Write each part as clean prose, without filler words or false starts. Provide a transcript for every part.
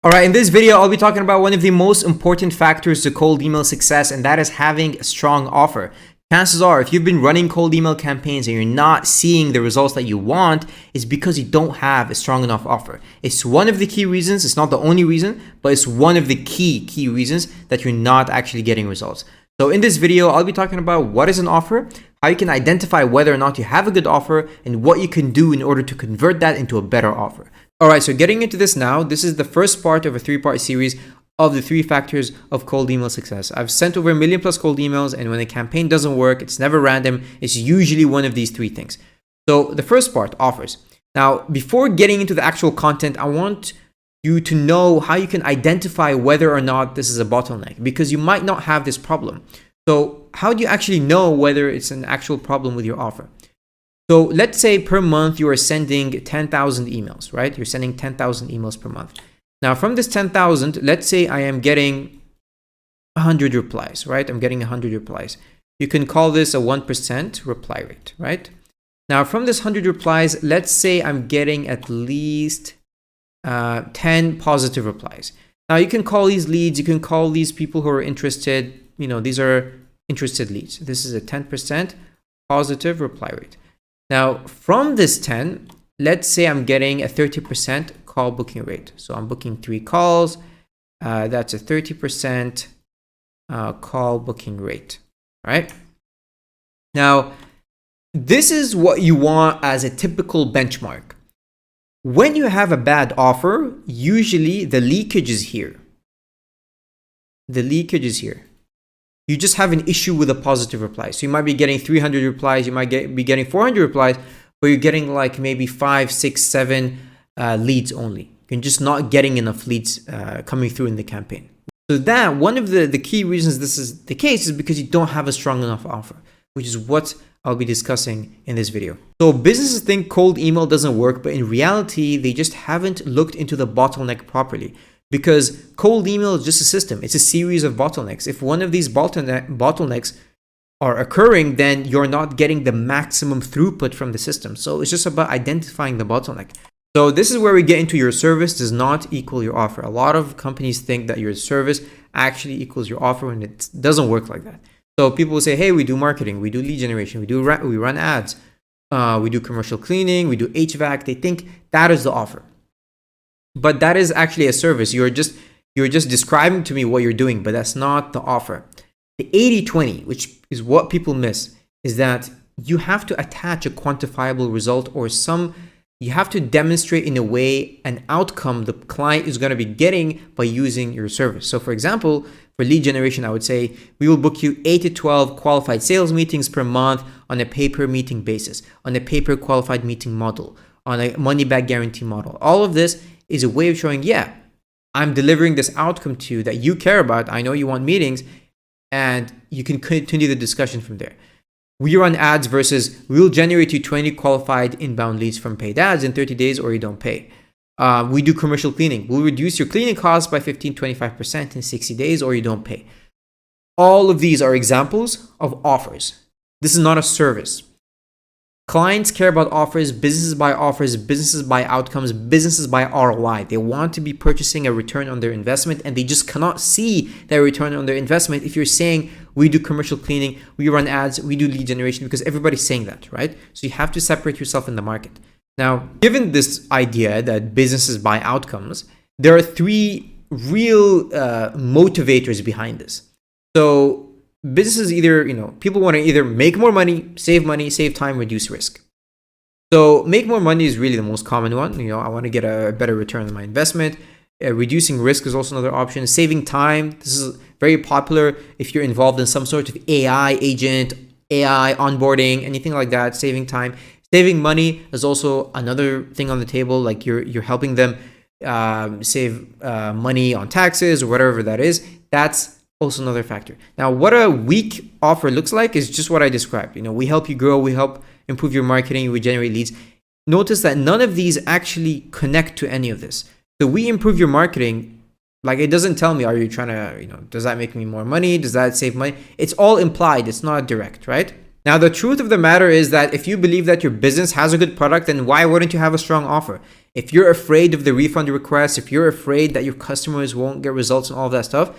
All right, in this video, I'll be talking about one of the most important factors to cold email success, and that is having a strong offer. Chances are, if you've been running cold email campaigns and you're not seeing the results that you want, it's because you don't have a strong enough offer. It's one of the key reasons. It's not the only reason, but it's one of the key reasons that you're not actually getting results. So in this video, I'll be talking about what is an offer, how you can identify whether or not you have a good offer, and what you can do in order to convert that into a better offer. All right, so getting into this now, this is the first part of a 3-part series of the 3 factors of cold email success. I've sent over 1 million plus cold emails, and when a campaign doesn't work, it's never random. It's usually one of these 3 things. So the first part, offers. Now, before getting into the actual content, I want you to know how you can identify whether or not this is a bottleneck, because you might not have this problem. So how do you actually know whether it's an actual problem with your offer? So let's say per month you are sending 10,000 emails, right? You're sending 10,000 emails per month. Now from this 10,000, let's say I am getting 100 replies, right? I'm getting 100 replies. You can call this a 1% reply rate, right? Now from this 100 replies, let's say I'm getting at least 10 positive replies. Now you can call these leads, you can call these people who are interested, these are interested leads. This is a 10% positive reply rate. Now, from this 10, let's say I'm getting a 30% call booking rate. So I'm booking 3 calls. That's a 30% call booking rate, right? Now, this is what you want as a typical benchmark. When you have a bad offer, usually the leakage is here. The leakage is here. You just have an issue with a positive reply. So you might be getting 300 replies, you might be getting 400 replies, but you're getting like maybe 5, 6, 7 leads only. You're just not getting enough leads coming through in the campaign. So that one of the key reasons this is the case is because you don't have a strong enough offer, which is what I'll be discussing in this video. So businesses think cold email doesn't work, but in reality, they just haven't looked into the bottleneck properly. Because cold email is just a system. It's a series of bottlenecks. If one of these bottlenecks are occurring, then you're not getting the maximum throughput from the system. So it's just about identifying the bottleneck. So this is where we get into your service does not equal your offer. A lot of companies think that your service actually equals your offer, and it doesn't work like that. So people will say, hey, we do marketing, we do lead generation, we run ads, we do commercial cleaning, we do HVAC. They think that is the offer. But that is actually a service. You're just describing to me what you're doing, but that's not the offer. The 80-20, which is what people miss, is that you have to attach a quantifiable result or you have to demonstrate in a way an outcome the client is going to be getting by using your service. So for example, for lead generation, I would say we will book you 8 to 12 qualified sales meetings per month on a pay-per-meeting basis, on a pay-per-qualified meeting model, on a money-back guarantee model. All of this is a way of showing, yeah, I'm delivering this outcome to you that you care about. I know you want meetings, and you can continue the discussion from there. We run ads versus we'll generate you 20 qualified inbound leads from paid ads in 30 days or you don't pay. We do commercial cleaning. We'll reduce your cleaning costs by 15-25% in 60 days or you don't pay. All of these are examples of offers. This is not a service. Clients care about offers, businesses buy offers, businesses buy outcomes, businesses buy ROI. They want to be purchasing a return on their investment, and they just cannot see their return on their investment if you're saying we do commercial cleaning, we run ads, we do lead generation, because everybody's saying that, right? So you have to separate yourself in the market. Now, given this idea that businesses buy outcomes, there are 3 real motivators behind this. So businesses people want to either make more money, save time, reduce risk. So make more money is really the most common one. I want to get a better return on my investment. Reducing risk is also another option. Saving time. This is very popular if you're involved in some sort of AI agent, AI onboarding, anything like that. Saving time. Saving money is also another thing on the table. Like you're helping them save money on taxes or whatever that is. That's also another factor. Now, what a weak offer looks like is just what I described. We help you grow, we help improve your marketing, we generate leads. Notice that none of these actually connect to any of this. So we improve your marketing, like it doesn't tell me, are you trying to, does that make me more money? Does that save money? It's all implied, it's not direct, right? Now, the truth of the matter is that if you believe that your business has a good product, then why wouldn't you have a strong offer? If you're afraid of the refund requests, if you're afraid that your customers won't get results and all that stuff,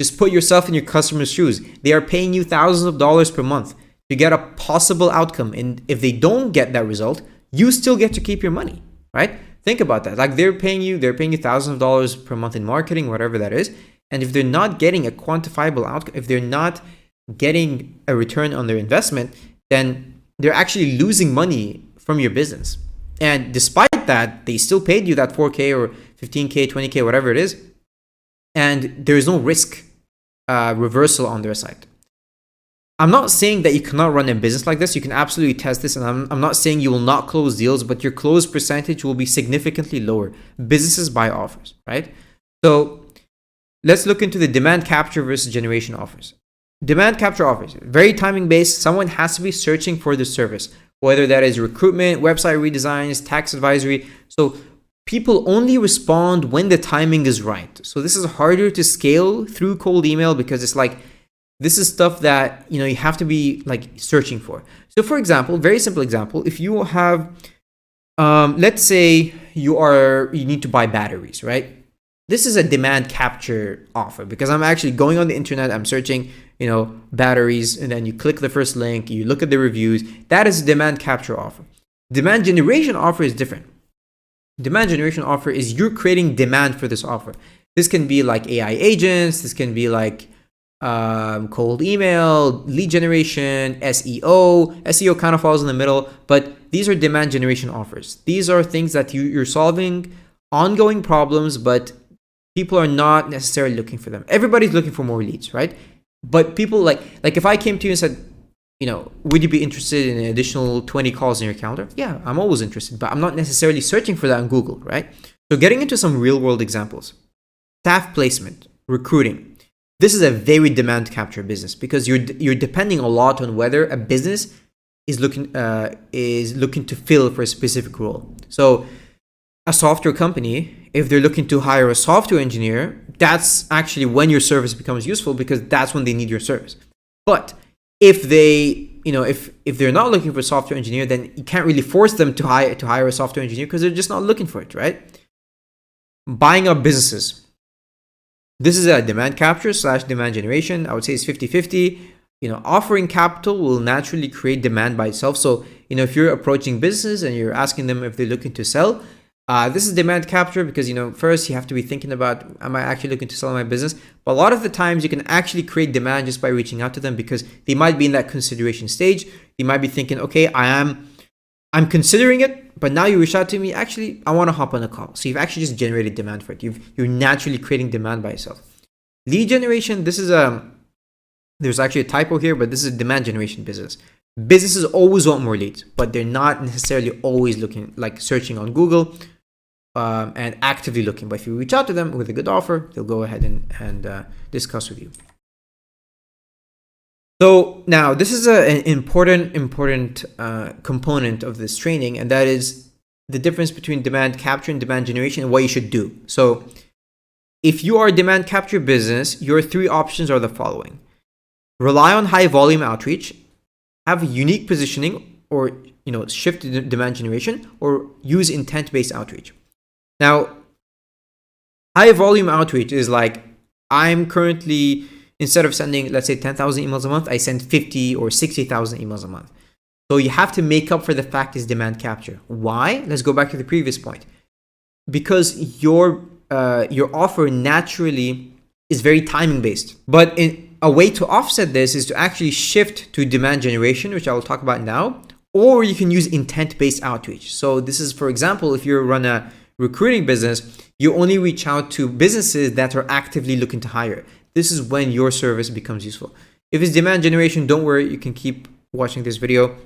just put yourself in your customer's shoes. They are paying you thousands of dollars per month to get a possible outcome. And if they don't get that result, you still get to keep your money, right? Think about that. Like they're paying you thousands of dollars per month in marketing, whatever that is. And if they're not getting a quantifiable outcome, if they're not getting a return on their investment, then they're actually losing money from your business. And despite that, they still paid you that 4K or 15K, 20K, whatever it is. And there is no risk reversal on their side. I'm not saying that you cannot run a business like this. You can absolutely test this. And I'm not saying you will not close deals, but your close percentage will be significantly lower. Businesses buy offers, right? So let's look into the demand capture versus generation offers. Demand capture offers, very timing based. Someone has to be searching for the service, whether that is recruitment, website redesigns, tax advisory. So people only respond when the timing is right. So this is harder to scale through cold email because it's like, this is stuff that, you have to be like searching for. So for example, very simple example, if you have, let's say you need to buy batteries, right? This is a demand capture offer because I'm actually going on the internet, I'm searching, batteries, and then you click the first link, you look at the reviews. That is a demand capture offer. Demand generation offer is different. Demand generation offer is you're creating demand for this offer. This can be like AI agents, this can be like cold email, lead generation, SEO. SEO kind of falls in the middle, but these are demand generation offers. These are things that you're solving ongoing problems, but people are not necessarily looking for them. Everybody's looking for more leads, right? But people like if I came to you and said, would you be interested in an additional 20 calls in your calendar? Yeah, I'm always interested, but I'm not necessarily searching for that on Google, right? So getting into some real world examples, staff placement, recruiting. This is a very demand capture business because you're depending a lot on whether a business is looking to fill for a specific role. So a software company, if they're looking to hire a software engineer, that's actually when your service becomes useful because that's when they need your service. But if they, if they're not looking for a software engineer, then you can't really force them to hire a software engineer because they're just not looking for it, right? Buying up businesses. This is a demand capture / demand generation. I would say it's 50-50. Offering capital will naturally create demand by itself. So, if you're approaching business and you're asking them if they're looking to sell, this is demand capture because, first you have to be thinking about, am I actually looking to sell my business? But a lot of the times you can actually create demand just by reaching out to them because they might be in that consideration stage. They might be thinking, okay, I'm considering it, but now you reach out to me, actually, I want to hop on a call. So you've actually just generated demand for it. You're naturally creating demand by yourself. Lead generation, this is there's actually a typo here, but this is a demand generation business. Businesses always want more leads, but they're not necessarily always looking, like searching on Google and actively looking. But if you reach out to them with a good offer, they'll go ahead and discuss with you. So now this is an important component of this training, and that is the difference between demand capture and demand generation and what you should do. So if you are a demand capture business, your three options are the following. Rely on high volume outreach, have unique positioning, or shift to demand generation, or use intent-based outreach. Now, high volume outreach is like, I'm currently, instead of sending, let's say 10,000 emails a month, I send 50 or 60,000 emails a month. So you have to make up for the fact it's demand capture. Why? Let's go back to the previous point. Because your offer naturally is very timing based. But a way to offset this is to actually shift to demand generation, which I will talk about now, or you can use intent-based outreach. So this is, for example, if you run a recruiting business, you only reach out to businesses that are actively looking to hire. This is when your service becomes useful. If it's demand generation, don't worry, you can keep watching this video.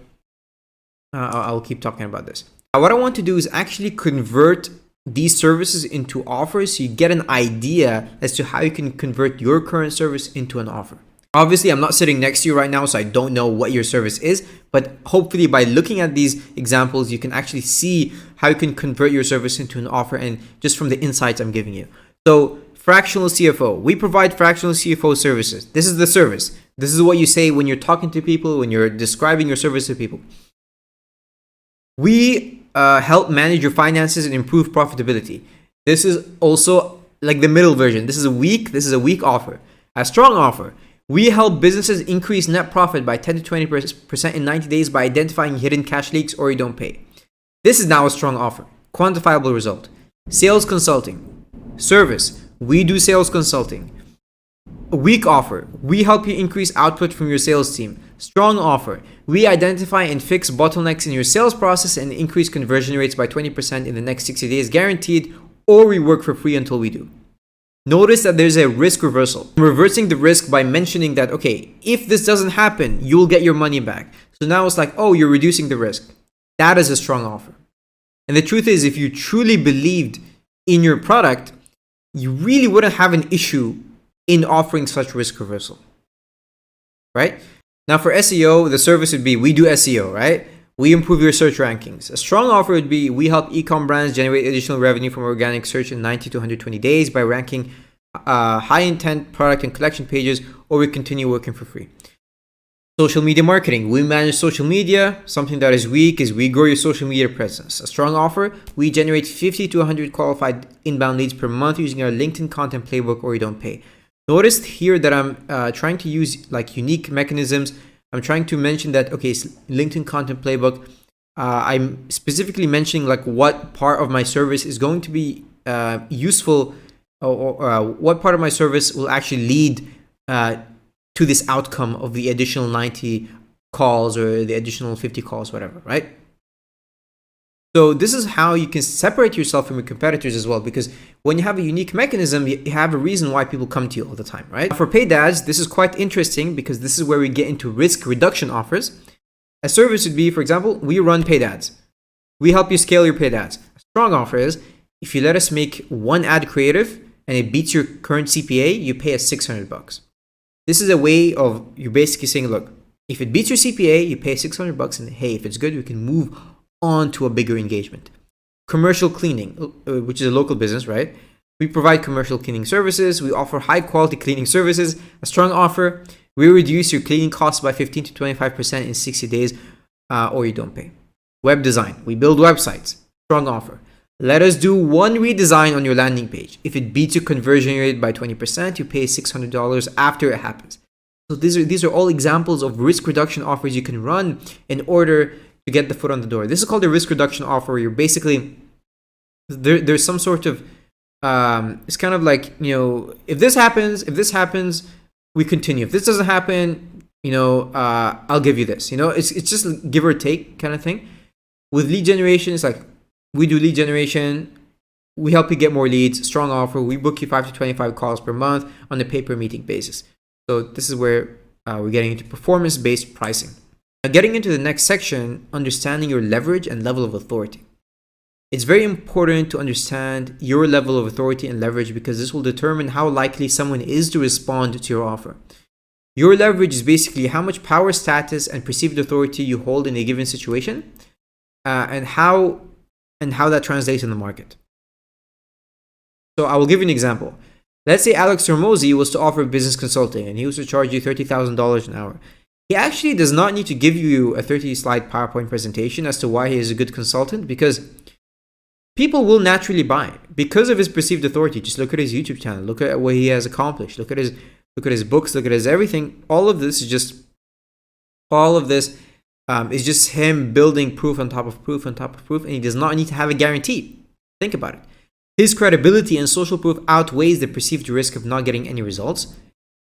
I'll keep talking about this. Now, what I want to do is actually convert these services into offers so you get an idea as to how you can convert your current service into an offer. Obviously, I'm not sitting next to you right now, so I don't know what your service is, but hopefully by looking at these examples, you can actually see how you can convert your service into an offer, and just from the insights I'm giving you. So fractional CFO, we provide fractional CFO services. This is the service. This is what you say when you're talking to people, when you're describing your service to people. We help manage your finances and improve profitability. This is also like the middle version. This is a weak offer. A strong offer. We help businesses increase net profit by 10 to 20% in 90 days by identifying hidden cash leaks or you don't pay. This is now a strong offer. Quantifiable result. Sales consulting. Service. We do sales consulting. A weak offer. We help you increase output from your sales team. Strong offer. We identify and fix bottlenecks in your sales process and increase conversion rates by 20% in the next 60 days guaranteed, or we work for free until we do. Notice that there's a risk reversal. I'm reversing the risk by mentioning that, okay, if this doesn't happen, you'll get your money back. So now it's like, oh, you're reducing the risk. That is a strong offer. And the truth is, if you truly believed in your product, you really wouldn't have an issue in offering such risk reversal, right? Now for SEO, the service would be, we do SEO, right? We improve your search rankings. A strong offer would be, we help e-com brands generate additional revenue from organic search in 90 to 120 days by ranking high intent product and collection pages, or we continue working for free. Social media marketing. We manage social media. Something that is weak is we grow your social media presence. A strong offer, we generate 50 to 100 qualified inbound leads per month using our LinkedIn content playbook, or you don't pay. Notice here that I'm trying to use like unique mechanisms. I'm trying to mention that, okay, LinkedIn content playbook. I'm specifically mentioning like what part of my service is going to be useful, or what part of my service will actually lead to this outcome of the additional 90 calls or the additional 50 calls, whatever, right? So this is how you can separate yourself from your competitors as well, because when you have a unique mechanism, you have a reason why people come to you all the time, right? For paid ads, this is quite interesting because this is where we get into risk reduction offers. A service would be, for example, we run paid ads. We help you scale your paid ads. A strong offer is, if you let us make one ad creative and it beats your current CPA, you pay us $600. This is a way of you basically saying, look, if it beats your CPA, you pay $600, and hey, if it's good, we can move on to a bigger engagement. Commercial cleaning, which is a local business, right? We provide commercial cleaning services. We offer high quality cleaning services. A strong offer, we reduce your cleaning costs by 15 to 25% in 60 days, or you don't pay. Web design, we build websites. Strong offer. Let us do one redesign on your landing page. If it beats your conversion rate by 20%, you pay $600 after it happens. So these are all examples of risk reduction offers you can run in order to get the foot on the door. This is called a risk reduction offer, where you're basically, there's some sort of, it's kind of like, if this happens, we continue. If this doesn't happen, I'll give you this. It's just give or take kind of thing. With lead generation, it's like, we do lead generation. We help you get more leads. Strong offer. We book you 5 to 25 calls per month on a pay-per-meeting basis. So this is where we're getting into performance-based pricing. Now, getting into the next section, understanding your leverage and level of authority. It's very important to understand your level of authority and leverage, because this will determine how likely someone is to respond to your offer. Your leverage is basically how much power, status, and perceived authority you hold in a given situation, and how that translates in the market. So I will give you an example. Let's say Alex Hormozi was to offer business consulting and he was to charge you $30,000 an hour. He actually does not need to give you a 30-slide PowerPoint presentation as to why he is a good consultant, because people will naturally buy because of his perceived authority. Just look at his YouTube channel, look at what he has accomplished, look at his books, look at his everything. All of this is just him building proof on top of proof on top of proof, and he does not need to have a guarantee. Think about it. His credibility and social proof outweighs the perceived risk of not getting any results.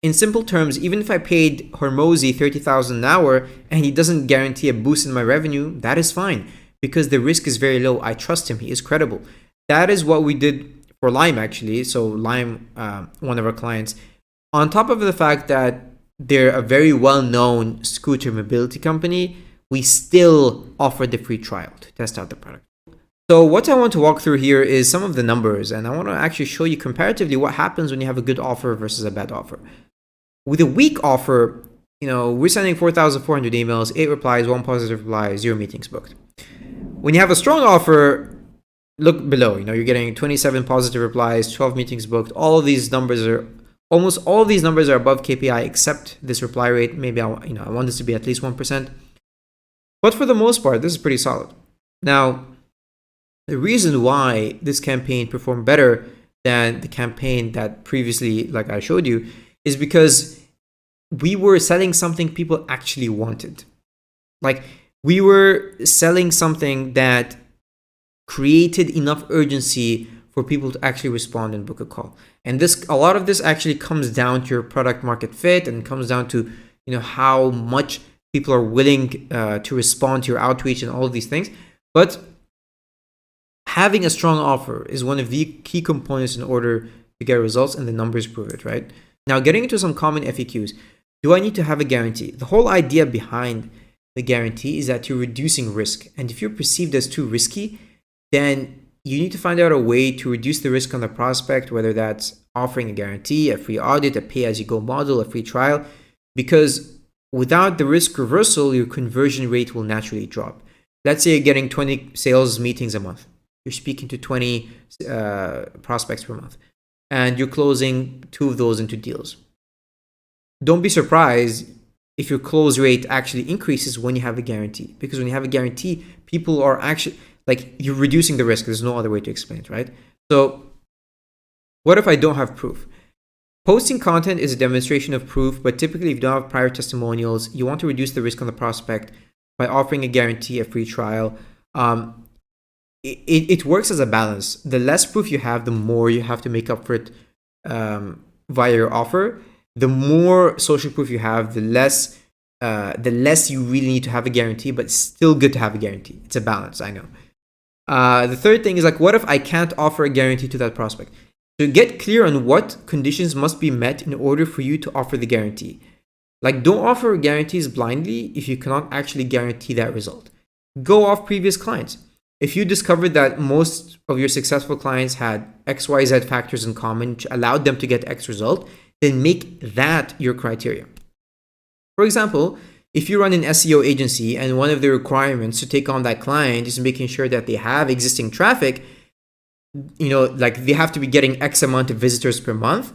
In simple terms, even if I paid Hormozi $30,000 an hour and he doesn't guarantee a boost in my revenue, that is fine, because the risk is very low. I trust him. He is credible. That is what we did for Lime, actually. So Lime, one of our clients, on top of the fact that they're a very well-known scooter mobility company, we still offer the free trial to test out the product. So what I want to walk through here is some of the numbers, and I want to actually show you comparatively what happens when you have a good offer versus a bad offer. With a weak offer, we're sending 4,400 emails, 8 replies, 1 positive reply, 0 meetings booked. When you have a strong offer, look below. You're getting 27 positive replies, 12 meetings booked. All of these numbers are Almost all of these numbers are above KPI except this reply rate. Maybe I want this to be at least 1%. But for the most part, this is pretty solid. Now, the reason why this campaign performed better than the campaign that previously, like I showed you, is because we were selling something people actually wanted. Like, we were selling something that created enough urgency for people to actually respond and book a call. And a lot of this actually comes down to your product market fit, and comes down to how much people are willing to respond to your outreach and all of these things. But having a strong offer is one of the key components in order to get results, and the numbers prove it, right? Now, getting into some common FAQs. Do I need to have a guarantee? The whole idea behind the guarantee is that you're reducing risk. And if you're perceived as too risky, then you need to find out a way to reduce the risk on the prospect, whether that's offering a guarantee, a free audit, a pay-as-you-go model, a free trial, because without the risk reversal, your conversion rate will naturally drop. Let's say you're getting 20 sales meetings a month. You're speaking to 20 prospects per month, and you're closing 2 of those into deals. Don't be surprised if your close rate actually increases when you have a guarantee, because when you have a guarantee, people are actually, like, you're reducing the risk. There's no other way to explain it, right? So what if I don't have proof? Posting content is a demonstration of proof, but typically if you don't have prior testimonials, you want to reduce the risk on the prospect by offering a guarantee, a free trial. It works as a balance. The less proof you have, the more you have to make up for it via your offer. The more social proof you have, the less you really need to have a guarantee, but it's still good to have a guarantee. It's a balance, I know. The third thing is, like, what if I can't offer a guarantee to that prospect? So get clear on what conditions must be met in order for you to offer the guarantee. Like, don't offer guarantees blindly if you cannot actually guarantee that result. Go off previous clients. If you discovered that most of your successful clients had XYZ factors in common, which allowed them to get X result, then make that your criteria. For example, if you run an SEO agency and one of the requirements to take on that client is making sure that they have existing traffic, like they have to be getting X amount of visitors per month,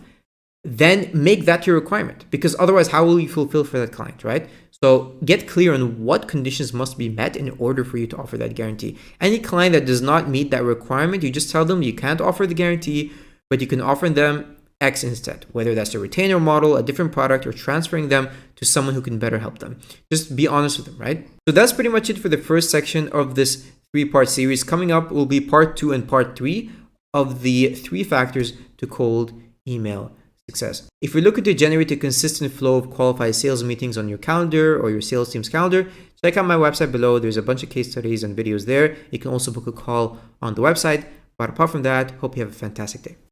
then make that your requirement, because otherwise how will you fulfill for that client, right? So get clear on what conditions must be met in order for you to offer that guarantee. Any client that does not meet that requirement, you just tell them you can't offer the guarantee, but you can offer them X instead, whether that's a retainer model, a different product, or transferring them to someone who can better help them. Just be honest with them, right? So that's pretty much it for the first section of this 3-part series. Coming up will be part 2 and part 3 of the 3 factors to cold email success. If you're looking to generate a consistent flow of qualified sales meetings on your calendar or your sales team's calendar, check out my website below. There's a bunch of case studies and videos there. You can also book a call on the website. But apart from that, hope you have a fantastic day.